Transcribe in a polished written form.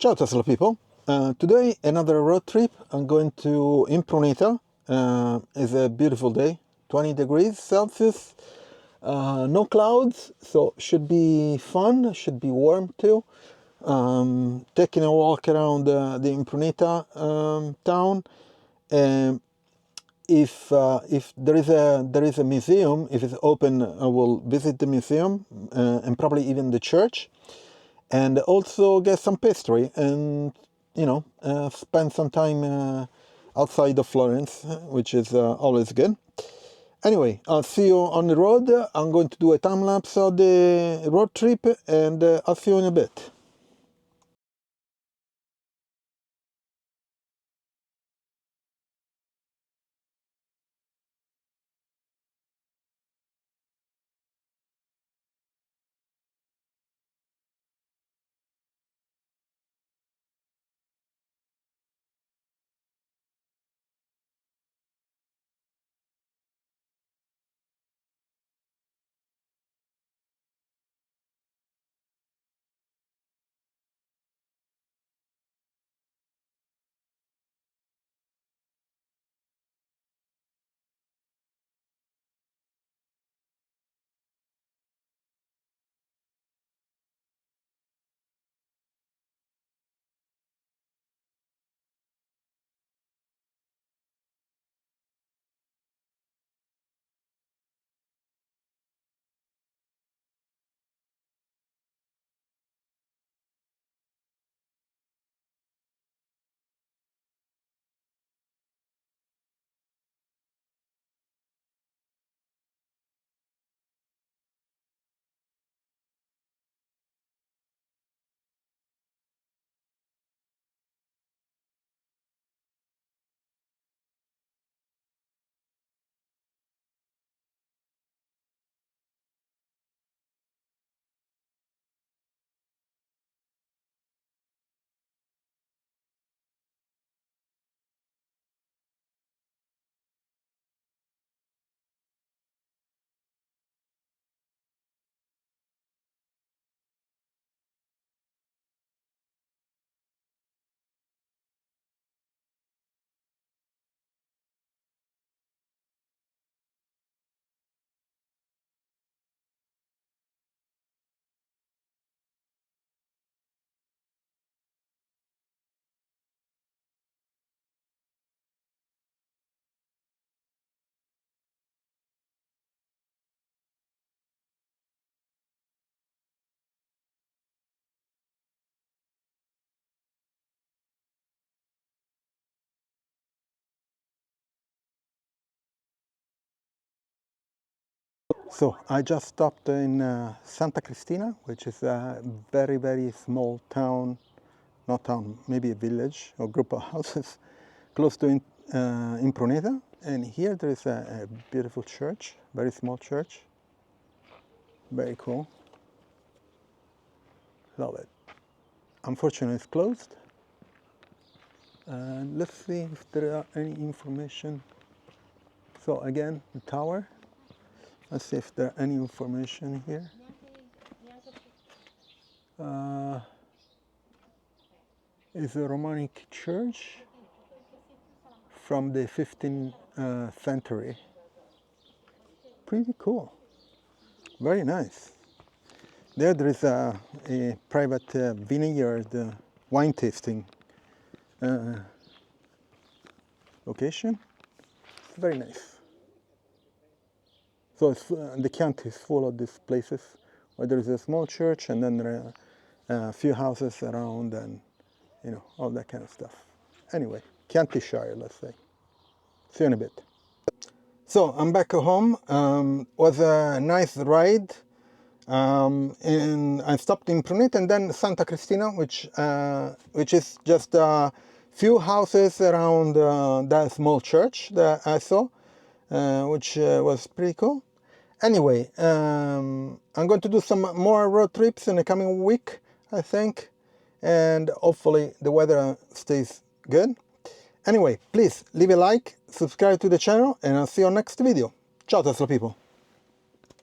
Ciao Tesla people! Today another road trip. I'm going to Impruneta. It's a beautiful day, 20 degrees Celsius, no clouds, so should be fun, should be warm too. Taking a walk around the Impruneta town. If there is a museum, if it's open, I will visit the museum and probably even the church. And also get some pastry and, spend some time outside of Florence, which is always good. Anyway, I'll see you on the road. I'm going to do a time lapse of the road trip, and I'll see you in a bit. So I just stopped in Santa Cristina, which is a very, very small town, not town, maybe a village or group of houses close to Impruneta. And here there is a beautiful church, very small church, very cool, love it. Unfortunately it's closed. Let's see if there are any information. So again, the tower. Let's see if there are any information here. It's a Romanic church from the 15th century. Pretty cool. Very nice. There is a private vineyard wine tasting location. It's very nice. So the county is full of these places where there is a small church and then there are a few houses around and, all that kind of stuff. Anyway, Countyshire, let's say. See you in a bit. So I'm back at home. Was a nice ride. And I stopped in Impruneta and then Santa Cristina, which is just a few houses around that small church that I saw, which was pretty cool. Anyway, I'm going to do some more road trips in the coming week, I think, and hopefully the weather stays good. Anyway, please leave a like, subscribe to the channel, and I'll see you on next video. Ciao Tesla people!